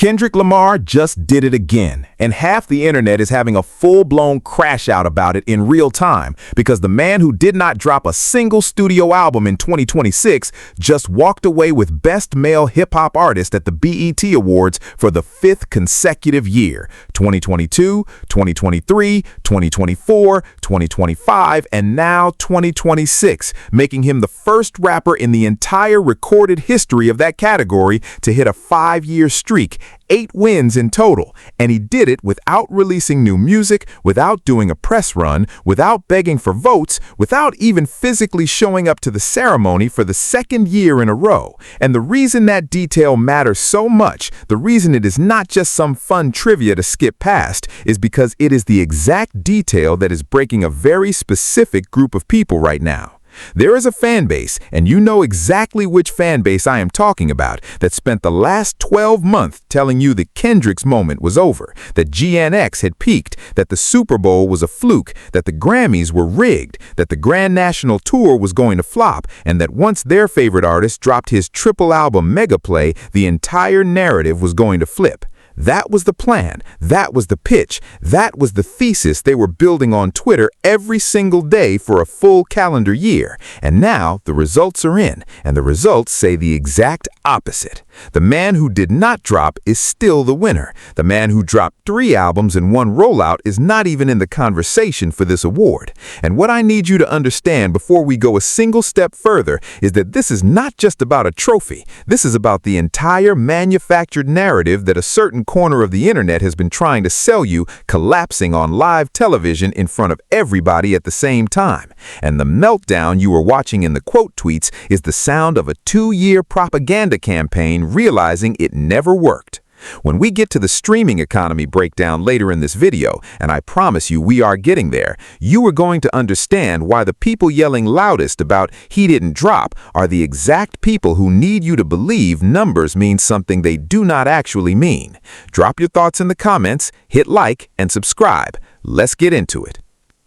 Kendrick Lamar just did it again, and half the internet is having a full-blown crash out about it in real time because the man who did not drop a single studio album in 2026 just walked away with Best Male Hip-Hop Artist at the BET Awards for the 5th consecutive year, 2022, 2023, 2024, 2025, and now 2026, making him the first rapper in the entire recorded history of that category to hit a 5-year streak, 8 wins in total, and he did it without releasing new music, without doing a press run, without begging for votes, without even physically showing up to the ceremony for the 2nd year in a row. And the reason that detail matters so much, the reason it is not just some fun trivia to skip past, is because it is the exact detail that is breaking a very specific group of people right now. There is a fan base, and you know exactly which fan base I am talking about, that spent the last 12 months telling you that Kendrick's moment was over, that GNX had peaked, that the Super Bowl was a fluke, that the Grammys were rigged, that the Grand National Tour was going to flop, and that once their favorite artist dropped his triple album Mega Play, the entire narrative was going to flip. That was the plan, that was the pitch, that was the thesis they were building on Twitter every single day for a full calendar year. And now the results are in, and the results say the exact opposite. The man who did not drop is still the winner. The man who dropped 3 albums in one rollout is not even in the conversation for this award. And what I need you to understand before we go a single step further is that this is not just about a trophy. This is about the entire manufactured narrative that a certain corner of the internet has been trying to sell you, collapsing on live television in front of everybody at the same time. And the meltdown you are watching in the quote tweets is the sound of a 2-year propaganda campaign realizing it never worked. When we get to the streaming economy breakdown later in this video, and I promise you we are getting there, you are going to understand why the people yelling loudest about "he didn't drop" are the exact people who need you to believe numbers mean something they do not actually mean. Drop your thoughts in the comments, hit like, and subscribe. Let's get into it.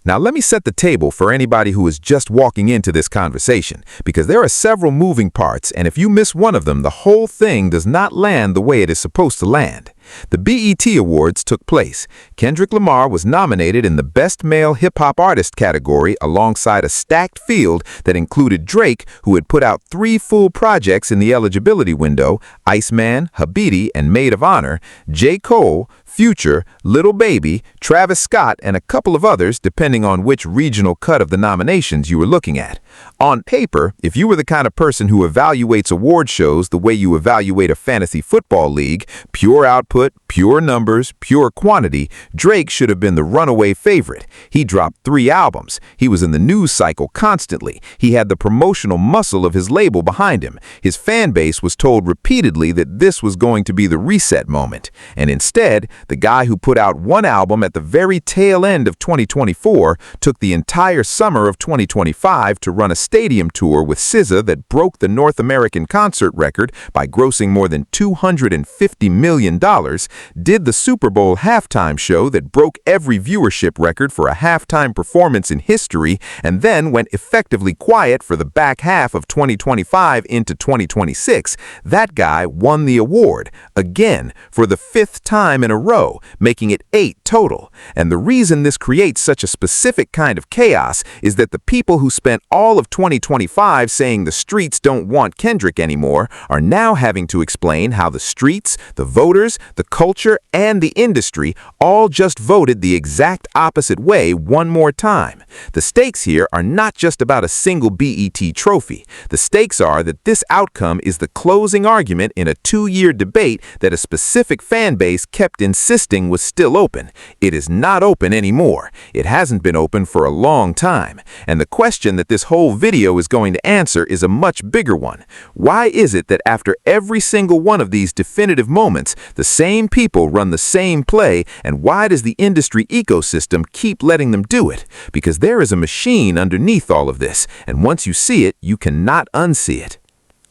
Now let me set the table for anybody who is just walking into this conversation, because there are several moving parts, and if you miss one of them, the whole thing does not land the way it is supposed to land. The BET Awards took place. Kendrick Lamar was nominated in the Best Male Hip-Hop Artist category alongside a stacked field that included Drake, who had put out 3 full projects in the eligibility window, Iceman, Habiti, and Maid of Honor, J. Cole, Future, Lil Baby, Travis Scott, and a couple of others depending on which regional cut of the nominations you were looking at. On paper, if you were the kind of person who evaluates award shows the way you evaluate a fantasy football league, pure output, pure numbers, pure quantity, Drake should have been the runaway favorite. He dropped 3 albums. He was in the news cycle constantly. He had the promotional muscle of his label behind him. His fan base was told repeatedly that this was going to be the reset moment. And instead, the guy who put out 1 album at the very tail end of 2024 took the entire summer of 2025 to run a stadium tour with SZA that broke the North American concert record by grossing more than $250 million, did the Super Bowl halftime show that broke every viewership record for a halftime performance in history, and then went effectively quiet for the back half of 2025 into 2026, that guy won the award, again, for the 5th time in a row, making it 8 total. And the reason this creates such a specific kind of chaos is that the people who spent all of 2025 saying the streets don't want Kendrick anymore are now having to explain how the streets, the voters, the culture, and the industry all just voted the exact opposite way one more time. The stakes here are not just about a single BET trophy. The stakes are that this outcome is the closing argument in a 2-year debate that a specific fan base kept insisting was still open. It is not open anymore. It hasn't been open for a long time. And the question that this whole video is going to answer is a much bigger one. Why is it that after every single one of these definitive moments, the same people run the same play, and why does the industry ecosystem keep letting them do it? Because there is a machine underneath all of this, and once you see it, you cannot unsee it.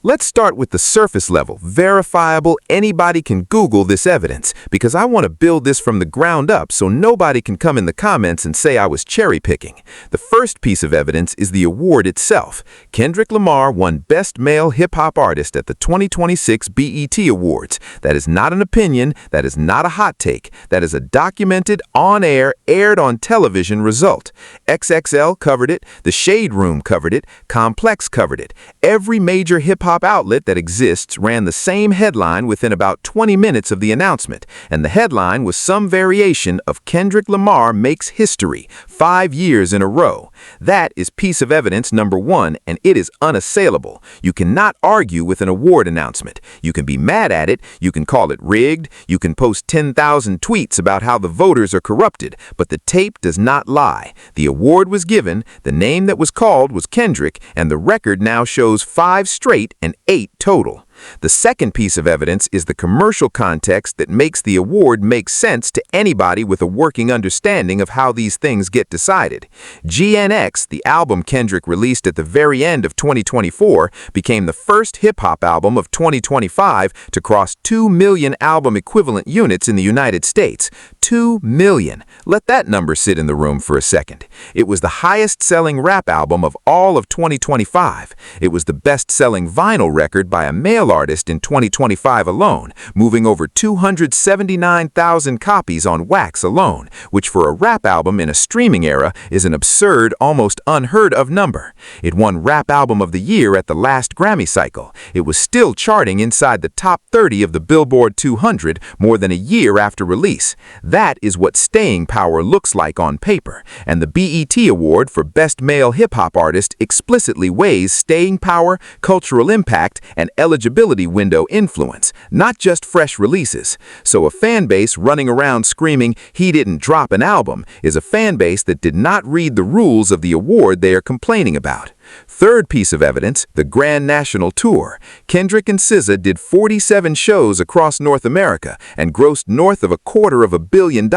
Let's start with the surface level, verifiable, anybody can Google this evidence, because I want to build this from the ground up so nobody can come in the comments and say I was cherry picking. The first piece of evidence is the award itself. Kendrick Lamar won Best Male Hip Hop Artist at the 2026 BET Awards. That is not an opinion, that is not a hot take, that is a documented, on-air, aired on television result. XXL covered it, The Shade Room covered it, Complex covered it. Every major hip-hop outlet that exists ran the same headline within about 20 minutes of the announcement, and the headline was some variation of Kendrick Lamar makes history 5 years in a row. That is piece of evidence number one, and it is unassailable. You cannot argue with an award announcement. You can be mad at it, you can call it rigged, you can post 10,000 tweets about how the voters are corrupted, but the tape does not lie. The award was given, the name that was called was Kendrick, and the record now shows 5 straight and 8 total. The second piece of evidence is the commercial context that makes the award make sense to anybody with a working understanding of how these things get decided. GNX, the album Kendrick released at the very end of 2024, became the first hip-hop album of 2025 to cross 2 million album equivalent units in the United States. 2 million. Let that number sit in the room for a second. It was the highest-selling rap album of all of 2025. It was the best-selling vinyl record by a male artist in 2025 alone, moving over 279,000 copies on wax alone, which for a rap album in a streaming era is an absurd, almost unheard of number. It won Rap Album of the Year at the last Grammy cycle. It was still charting inside the top 30 of the Billboard 200 more than a year after release. That is what staying power looks like on paper, and the BET Award for Best Male Hip-Hop Artist explicitly weighs staying power, cultural impact, and eligibility window influence, not just fresh releases. So a fan base running around screaming he didn't drop an album is a fan base that did not read the rules of the award they are complaining about. Third piece of evidence, the Grand National Tour. Kendrick and SZA did 47 shows across North America and grossed north of $250 million,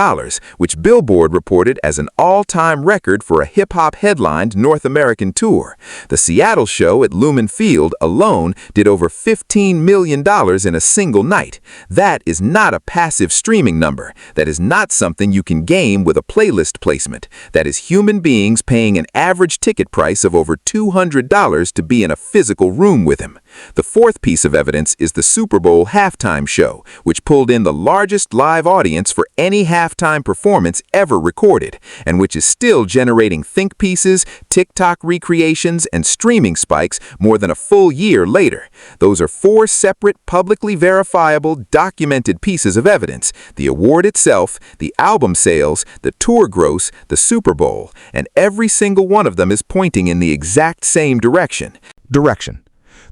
which Billboard reported as an all-time record for a hip-hop headlined North American tour. The Seattle show at Lumen Field alone did over $15 million in a single night. That is not a passive streaming number. That is not something you can game with a playlist placement. That is human beings paying an average ticket price of over $200 to be in a physical room with him. The fourth piece of evidence is the Super Bowl halftime show, which pulled in the largest live audience for any halftime performance ever recorded, and which is still generating think pieces, TikTok recreations, and streaming spikes more than a full year later. Those are 4 separate, publicly verifiable, documented pieces of evidence: the award itself, the album sales, the tour gross, the Super Bowl, and every single one of them is pointing in the exact same direction.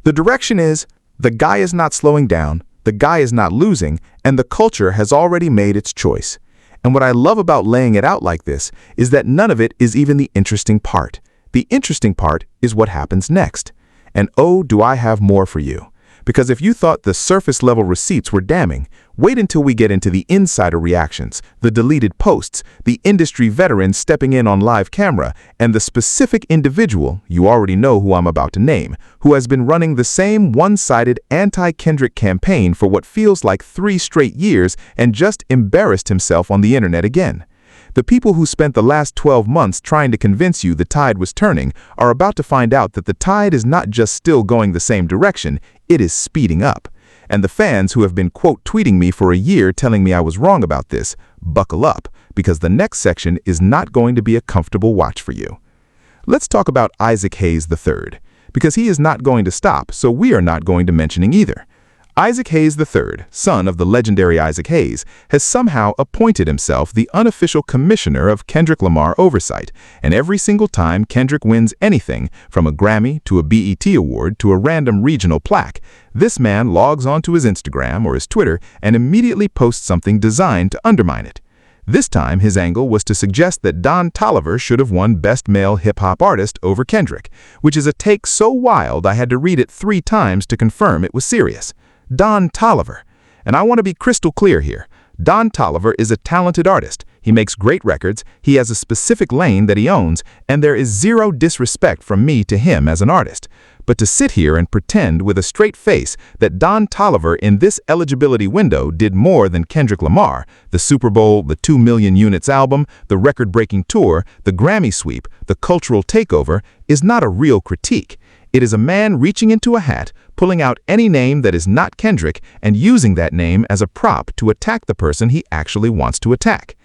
The direction is, the guy is not slowing down, the guy is not losing, and the culture has already made its choice. And what I love about laying it out like this is that none of it is even the interesting part. The interesting part is what happens next. And oh, do I have more for you. Because if you thought the surface-level receipts were damning, wait until we get into the insider reactions, the deleted posts, the industry veterans stepping in on live camera, and the specific individual, you already know who I'm about to name, who has been running the same one-sided anti-Kendrick campaign for what feels like 3 straight years and just embarrassed himself on the internet again. The people who spent the last 12 months trying to convince you the tide was turning are about to find out that the tide is not just still going the same direction, it is speeding up. And the fans who have been quote tweeting me for a year telling me I was wrong about this, buckle up, because the next section is not going to be a comfortable watch for you. Let's talk about Isaac Hayes III, because he is not going to stop, so we are not going to mention him either. Isaac Hayes III, son of the legendary Isaac Hayes, has somehow appointed himself the unofficial commissioner of Kendrick Lamar oversight, and every single time Kendrick wins anything, from a Grammy to a BET award to a random regional plaque, this man logs onto his Instagram or his Twitter and immediately posts something designed to undermine it. This time, his angle was to suggest that Don Toliver should have won Best Male Hip-Hop Artist over Kendrick, which is a take so wild I had to read it 3 times to confirm it was serious. Don Toliver. And I want to be crystal clear here. Don Toliver is a talented artist. He makes great records, he has a specific lane that he owns, and there is zero disrespect from me to him as an artist. but to sit here and pretend with a straight face that Don Toliver in this eligibility window did more than Kendrick Lamar, the Super Bowl, the 2 million units album, the record-breaking tour, the Grammy sweep, the cultural takeover, is not a real critique. It is a man reaching into a hat, pulling out any name that is not Kendrick, and using that name as a prop to attack the person he actually wants to attack.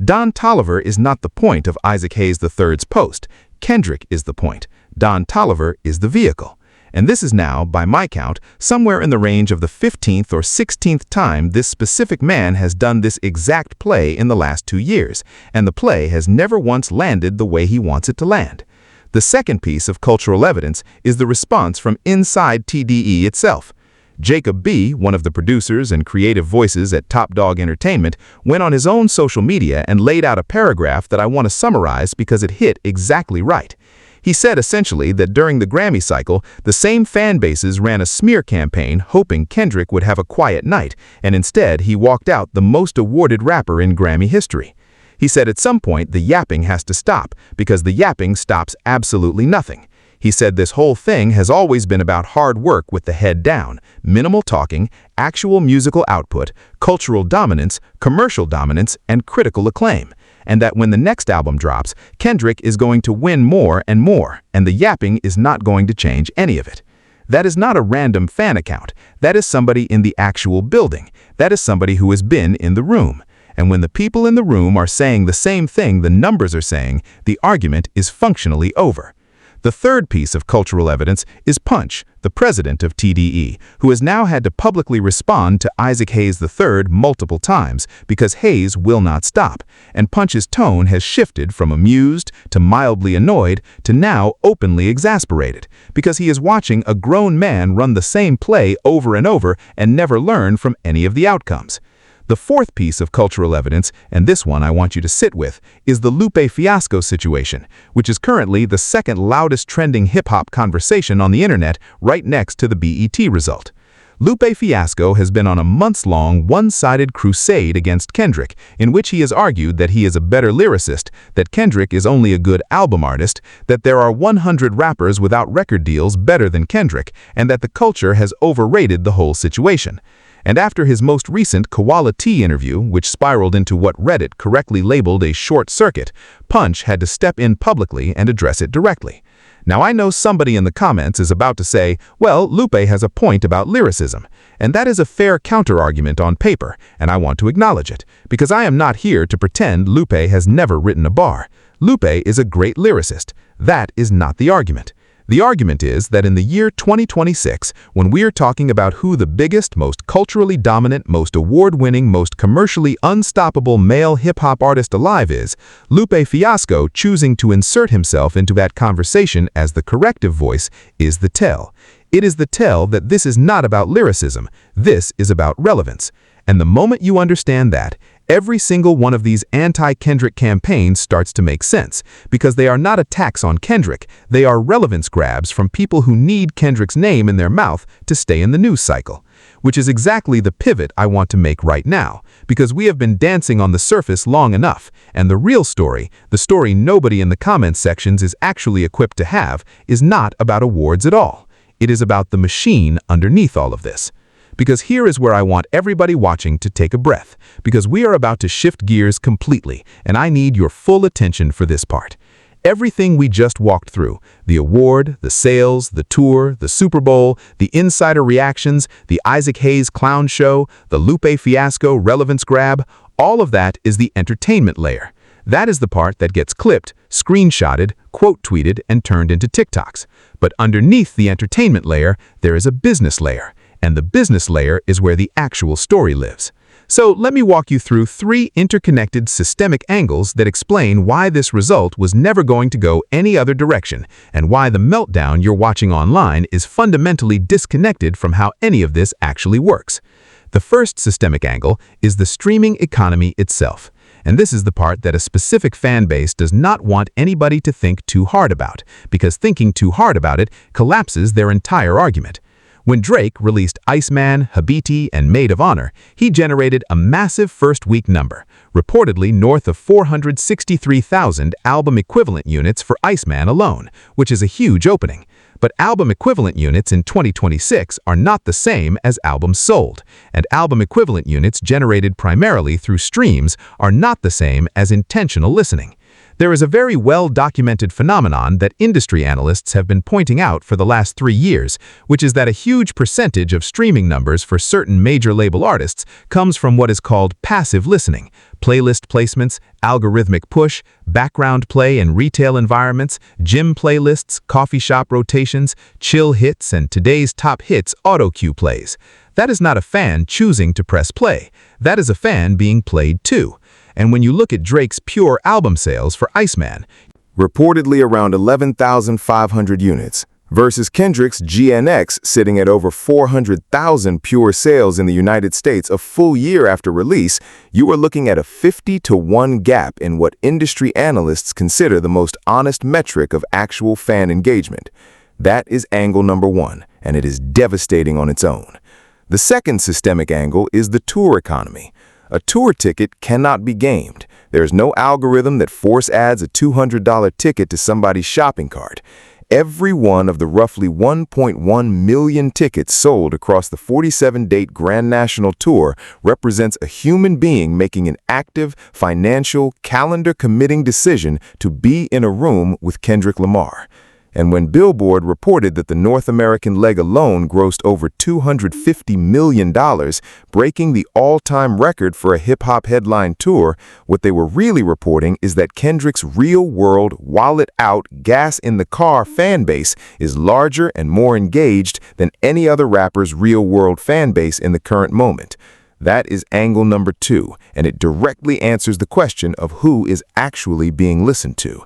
Don Toliver is not the point of Isaac Hayes III's post. Kendrick is the point. Don Toliver is the vehicle. And this is now, by my count, somewhere in the range of the 15th or 16th time this specific man has done this exact play in the last 2 years, and the play has never once landed the way he wants it to land. The second piece of cultural evidence is the response from inside TDE itself. Jacob B., one of the producers and creative voices at Top Dog Entertainment, went on his own social media and laid out a paragraph that I want to summarize because it hit exactly right. He said essentially that during the Grammy cycle, the same fan bases ran a smear campaign hoping Kendrick would have a quiet night, and instead he walked out the most awarded rapper in Grammy history. He said at some point the yapping has to stop because the yapping stops absolutely nothing. He said this whole thing has always been about hard work with the head down, minimal talking, actual musical output, cultural dominance, commercial dominance, and critical acclaim. And that when the next album drops, Kendrick is going to win more and more, and the yapping is not going to change any of it. That is not a random fan account. That is somebody in the actual building. That is somebody who has been in the room. And when the people in the room are saying the same thing the numbers are saying, the argument is functionally over. The third piece of cultural evidence is Punch, the president of TDE, who has now had to publicly respond to Isaac Hayes III multiple times because Hayes will not stop, and Punch's tone has shifted from amused to mildly annoyed to now openly exasperated because he is watching a grown man run the same play over and over and never learn from any of the outcomes. The fourth piece of cultural evidence, and this one I want you to sit with, is the Lupe Fiasco situation, which is currently the second loudest trending hip-hop conversation on the internet right next to the BET result. Lupe Fiasco has been on a months-long, one-sided crusade against Kendrick, in which he has argued that he is a better lyricist, that Kendrick is only a good album artist, that there are 100 rappers without record deals better than Kendrick, and that the culture has overrated the whole situation. And after his most recent Koala T interview, which spiraled into what Reddit correctly labeled a short circuit, Punch had to step in publicly and address it directly. Now I know somebody in the comments is about to say, well, Lupe has a point about lyricism, and that is a fair counter-argument on paper, and I want to acknowledge it, because I am not here to pretend Lupe has never written a bar. Lupe is a great lyricist. That is not the argument. The argument is that in the year 2026, when we are talking about who the biggest, most culturally dominant, most award-winning, most commercially unstoppable male hip-hop artist alive is, Lupe Fiasco choosing to insert himself into that conversation as the corrective voice is the tell. It is the tell that this is not about lyricism, this is about relevance. And the moment you understand that, every single one of these anti-Kendrick campaigns starts to make sense, because they are not attacks on Kendrick, they are relevance grabs from people who need Kendrick's name in their mouth to stay in the news cycle. Which is exactly the pivot I want to make right now, because we have been dancing on the surface long enough, and the real story, the story nobody in the comments sections is actually equipped to have, is not about awards at all. It is about the machine underneath all of this. Because here is where I want everybody watching to take a breath, because we are about to shift gears completely, and I need your full attention for this part. Everything we just walked through, the award, the sales, the tour, the Super Bowl, the insider reactions, the Isaac Hayes clown show, the Lupe Fiasco relevance grab, all of that is the entertainment layer. That is the part that gets clipped, screenshotted, quote tweeted, and turned into TikToks. But underneath the entertainment layer, there is a business layer. And the business layer is where the actual story lives. So let me walk you through 3 interconnected systemic angles that explain why this result was never going to go any other direction, and why the meltdown you're watching online is fundamentally disconnected from how any of this actually works. The first systemic angle is the streaming economy itself. And this is the part that a specific fan base does not want anybody to think too hard about, because thinking too hard about it collapses their entire argument. When Drake released Iceman, Habiti, and Maid of Honor, he generated a massive first-week number, reportedly north of 463,000 album equivalent units for Iceman alone, which is a huge opening. But album equivalent units in 2026 are not the same as albums sold, and album equivalent units generated primarily through streams are not the same as intentional listening. There is a very well-documented phenomenon that industry analysts have been pointing out for the last 3 years, which is that a huge percentage of streaming numbers for certain major label artists comes from what is called passive listening, playlist placements, algorithmic push, background play in retail environments, gym playlists, coffee shop rotations, chill hits, and today's top hits auto-cue plays. That is not a fan choosing to press play. That is a fan being played to. And when you look at Drake's pure album sales for Iceman, reportedly around 11,500 units, versus Kendrick's GNX sitting at over 400,000 pure sales in the United States a full year after release, you are looking at a 50-to-1 gap in what industry analysts consider the most honest metric of actual fan engagement. That is angle number one, and it is devastating on its own. The second systemic angle is the tour economy. A tour ticket cannot be gamed. There is no algorithm that force adds a $200 ticket to somebody's shopping cart. Every one of the roughly 1.1 million tickets sold across the 47-date Grand National Tour represents a human being making an active, financial, calendar-committing decision to be in a room with Kendrick Lamar. And when Billboard reported that the North American leg alone grossed over $250 million, breaking the all-time record for a hip-hop headline tour, what they were really reporting is that Kendrick's real-world, wallet-out, gas-in-the-car fan base is larger and more engaged than any other rapper's real-world fan base in the current moment. That is angle number two, and it directly answers the question of who is actually being listened to.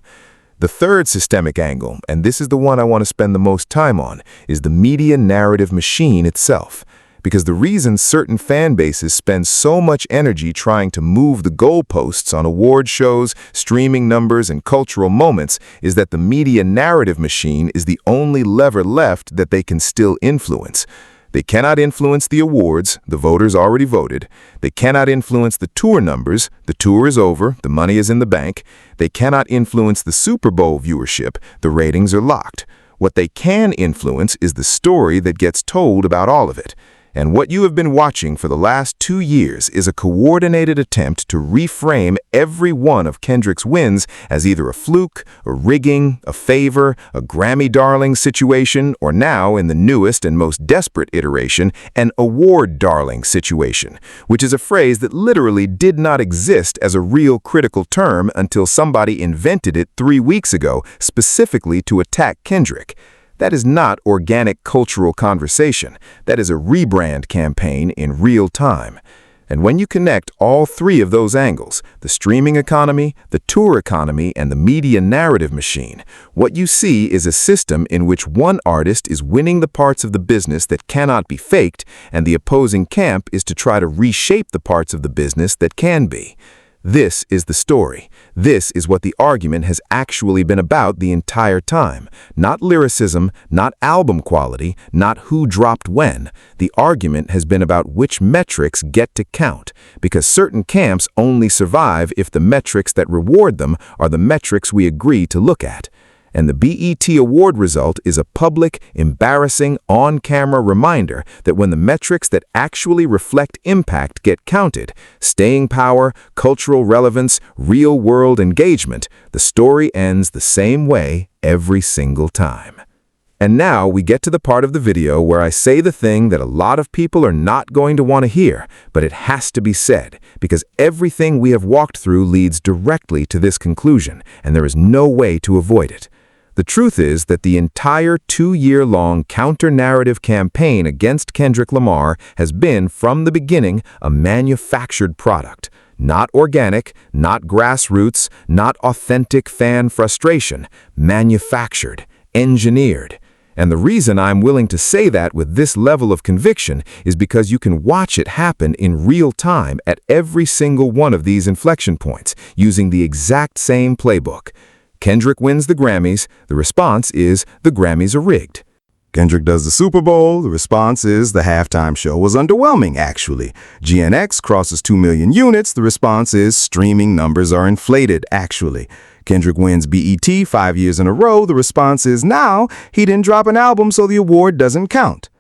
The third systemic angle, and this is the one I want to spend the most time on, is the media narrative machine itself. Because the reason certain fan bases spend so much energy trying to move the goalposts on award shows, streaming numbers, and cultural moments is that the media narrative machine is the only lever left that they can still influence. They cannot influence the awards, the voters already voted. They cannot influence the tour numbers, the tour is over, the money is in the bank. They cannot influence the Super Bowl viewership, the ratings are locked. What they can influence is the story that gets told about all of it. And what you have been watching for the last 2 years is a coordinated attempt to reframe every one of Kendrick's wins as either a fluke, a rigging, a favor, a Grammy darling situation, or now, in the newest and most desperate iteration, an award darling situation, which is a phrase that literally did not exist as a real critical term until somebody invented it 3 weeks ago specifically to attack Kendrick. That is not organic cultural conversation. That is a rebrand campaign in real time. And when you connect all three of those angles, the streaming economy, the tour economy, and the media narrative machine, what you see is a system in which one artist is winning the parts of the business that cannot be faked, and the opposing camp is to try to reshape the parts of the business that can be. This is the story. This is what the argument has actually been about the entire time. Not lyricism, not album quality, not who dropped when. The argument has been about which metrics get to count, because certain camps only survive if the metrics that reward them are the metrics we agree to look at. And the BET award result is a public, embarrassing, on-camera reminder that when the metrics that actually reflect impact get counted, staying power, cultural relevance, real-world engagement, the story ends the same way every single time. And now we get to the part of the video where I say the thing that a lot of people are not going to want to hear, but it has to be said, because everything we have walked through leads directly to this conclusion, and there is no way to avoid it. The truth is that the entire 2-year-long counter-narrative campaign against Kendrick Lamar has been, from the beginning, a manufactured product. Not organic, not grassroots, not authentic fan frustration. Manufactured, engineered. And the reason I'm willing to say that with this level of conviction is because you can watch it happen in real time at every single one of these inflection points, using the exact same playbook. Kendrick wins the Grammys, the response is the Grammys are rigged. Kendrick does the Super Bowl, the response is the halftime show was underwhelming, actually. GNX crosses 2 million units, the response is streaming numbers are inflated, actually. Kendrick wins BET 5 years in a row. The response is now he didn't drop an album, so the award doesn't count.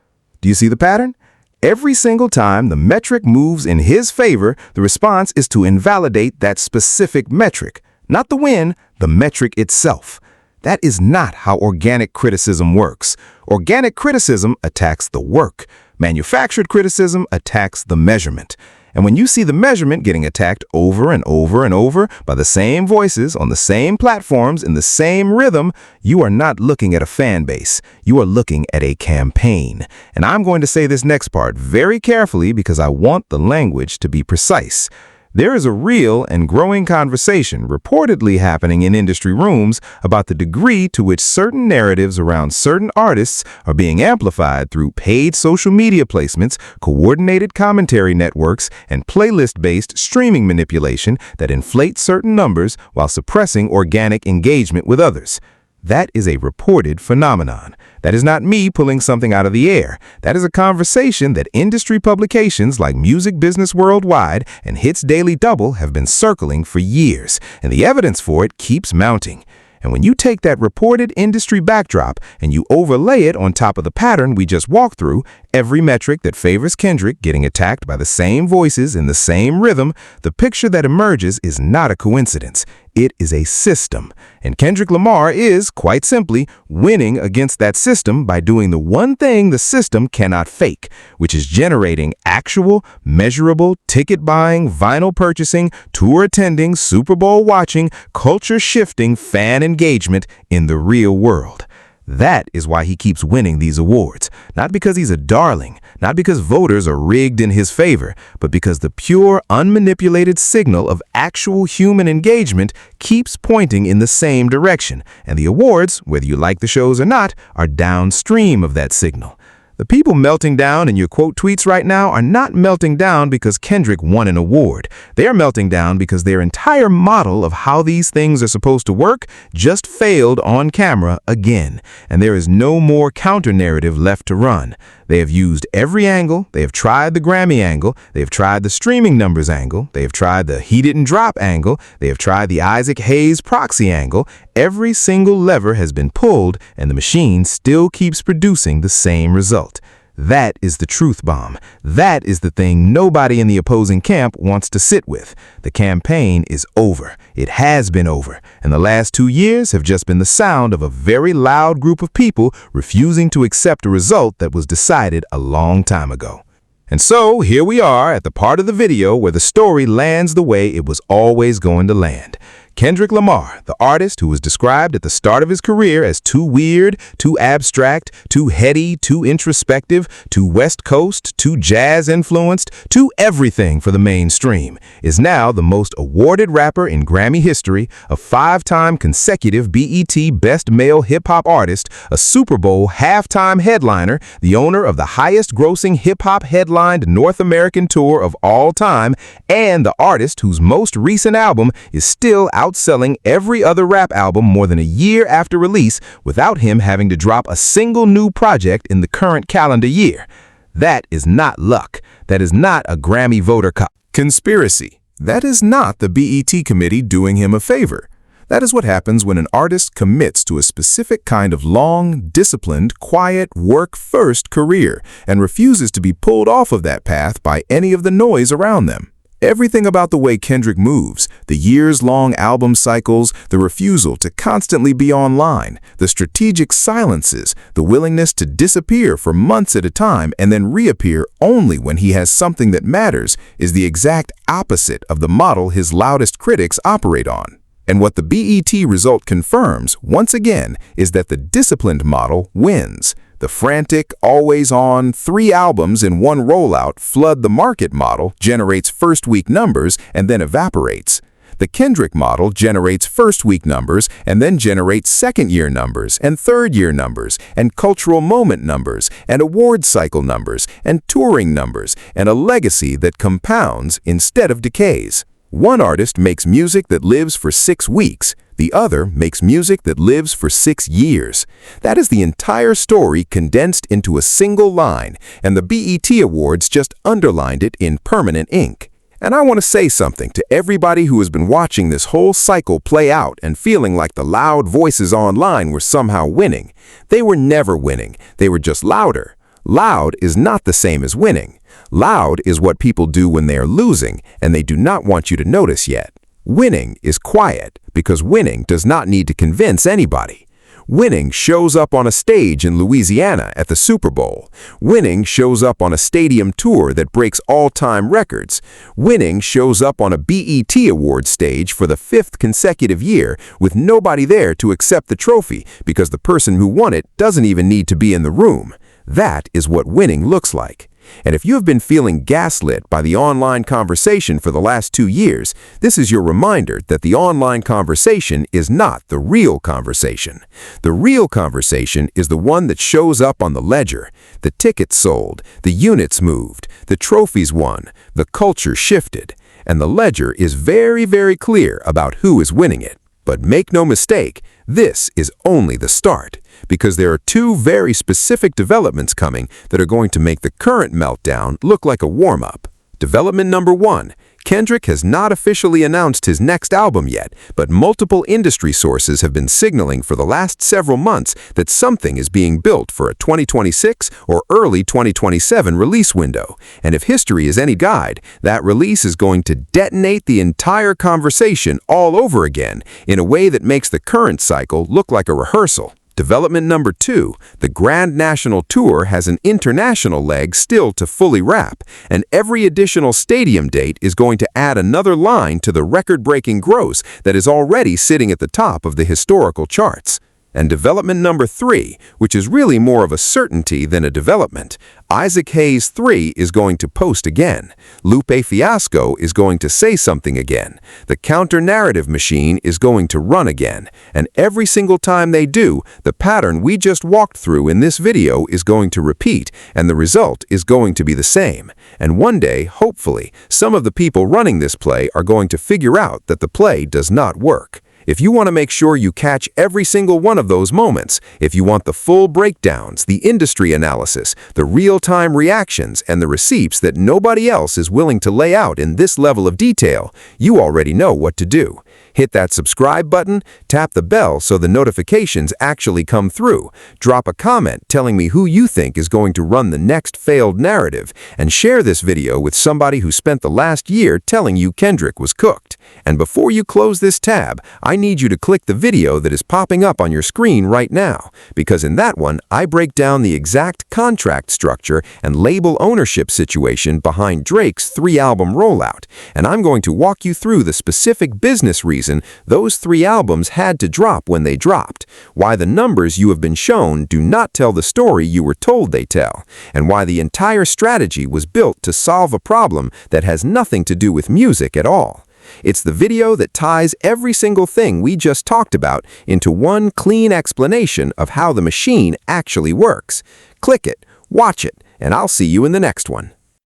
Do you see the pattern? Every single time the metric moves in his favor, the response is to invalidate that specific metric. Not the win, the metric itself. That is not how organic criticism works. Organic criticism attacks the work. Manufactured criticism attacks the measurement. And when you see the measurement getting attacked over and over and over by the same voices on the same platforms in the same rhythm, you are not looking at a fan base. You are looking at a campaign. And I'm going to say this next part very carefully because I want the language to be precise. There is a real and growing conversation reportedly happening in industry rooms about the degree to which certain narratives around certain artists are being amplified through paid social media placements, coordinated commentary networks, and playlist-based streaming manipulation that inflate certain numbers while suppressing organic engagement with others. That is a reported phenomenon. That is not me pulling something out of the air. That is a conversation that industry publications like Music Business Worldwide and Hits Daily Double have been circling for years, and the evidence for it keeps mounting. And when you take that reported industry backdrop and you overlay it on top of the pattern we just walked through, every metric that favors Kendrick getting attacked by the same voices in the same rhythm, the picture that emerges is not a coincidence. It is a system. And Kendrick Lamar is, quite simply, winning against that system by doing the one thing the system cannot fake, which is generating actual, measurable, ticket buying, vinyl purchasing, tour attending, Super Bowl watching, culture shifting fan engagement in the real world. That is why he keeps winning these awards. Not because he's a darling, not because voters are rigged in his favor, but because the pure, unmanipulated signal of actual human engagement keeps pointing in the same direction, and the awards, whether you like the shows or not, are downstream of that signal. The people melting down in your quote tweets right now are not melting down because Kendrick won an award. They are melting down because their entire model of how these things are supposed to work just failed on camera again, and there is no more counter-narrative left to run. They have used every angle. They have tried the Grammy angle. They have tried the streaming numbers angle. They have tried the he didn't drop angle. They have tried the Isaac Hayes proxy angle. Every single lever has been pulled, and the machine still keeps producing the same result. That is the truth bomb. That is the thing nobody in the opposing camp wants to sit with. The campaign is over. It has been over. And the last 2 years have just been the sound of a very loud group of people refusing to accept a result that was decided a long time ago. And so here we are at the part of the video where the story lands the way it was always going to land. Kendrick Lamar, the artist who was described at the start of his career as too weird, too abstract, too heady, too introspective, too West Coast, too jazz-influenced, too everything for the mainstream, is now the most awarded rapper in Grammy history, a 5-time consecutive BET Best Male Hip-Hop Artist, a Super Bowl halftime headliner, the owner of the highest-grossing hip-hop headlined North American tour of all time, and the artist whose most recent album is still outselling every other rap album more than a year after release without him having to drop a single new project in the current calendar year. That is not luck. That is not a Grammy voter conspiracy. That is not the BET committee doing him a favor. That is what happens when an artist commits to a specific kind of long, disciplined, quiet, work-first career and refuses to be pulled off of that path by any of the noise around them. Everything about the way Kendrick moves, the years-long album cycles, the refusal to constantly be online, the strategic silences, the willingness to disappear for months at a time and then reappear only when he has something that matters, is the exact opposite of the model his loudest critics operate on. And what the BET result confirms, once again, is that the disciplined model wins. The frantic, always-on, 3 albums in one rollout flood the market model generates first-week numbers and then evaporates. The Kendrick model generates first-week numbers and then generates second-year numbers and third-year numbers and cultural moment numbers and award cycle numbers and touring numbers and a legacy that compounds instead of decays. One artist makes music that lives for 6 weeks. The other makes music that lives for 6 years. That is the entire story condensed into a single line, and the BET Awards just underlined it in permanent ink. And I want to say something to everybody who has been watching this whole cycle play out and feeling like the loud voices online were somehow winning. They were never winning. They were just louder. Loud is not the same as winning. Loud is what people do when they are losing and they do not want you to notice yet. Winning is quiet because winning does not need to convince anybody. Winning shows up on a stage in Louisiana at the Super Bowl. Winning shows up on a stadium tour that breaks all-time records. Winning shows up on a BET Awards stage for the 5th consecutive year with nobody there to accept the trophy because the person who won it doesn't even need to be in the room. That is what winning looks like. And if you have been feeling gaslit by the online conversation for the last 2 years, this is your reminder that the online conversation is not the real conversation. The real conversation is the one that shows up on the ledger. The tickets sold, the units moved, the trophies won, the culture shifted. And the ledger is very, very clear about who is winning it. But make no mistake, this is only the start, because there are 2 very specific developments coming that are going to make the current Meltdown look like a warm-up. Development number 1. Kendrick has not officially announced his next album yet, but multiple industry sources have been signaling for the last several months that something is being built for a 2026 or early 2027 release window. And if history is any guide, that release is going to detonate the entire conversation all over again in a way that makes the current cycle look like a rehearsal. Development number 2, the Grand National Tour has an international leg still to fully wrap, and every additional stadium date is going to add another line to the record-breaking gross that is already sitting at the top of the historical charts. And development number 3, which is really more of a certainty than a development, Isaac Hayes 3 is going to post again. Lupe Fiasco is going to say something again. The counter-narrative machine is going to run again. And every single time they do, the pattern we just walked through in this video is going to repeat, and the result is going to be the same. And one day, hopefully, some of the people running this play are going to figure out that the play does not work. If you want to make sure you catch every single one of those moments, if you want the full breakdowns, the industry analysis, the real-time reactions, and the receipts that nobody else is willing to lay out in this level of detail, you already know what to do. Hit that subscribe button, tap the bell so the notifications actually come through, drop a comment telling me who you think is going to run the next failed narrative, and share this video with somebody who spent the last year telling you Kendrick was cooked. And before you close this tab, I need you to click the video that is popping up on your screen right now, because in that one, I break down the exact contract structure and label ownership situation behind Drake's 3-album rollout, and I'm going to walk you through the specific business reason those 3 albums had to drop when they dropped, why the numbers you have been shown do not tell the story you were told they tell, and why the entire strategy was built to solve a problem that has nothing to do with music at all. It's the video that ties every single thing we just talked about into one clean explanation of how the machine actually works. Click it, watch it, and I'll see you in the next one.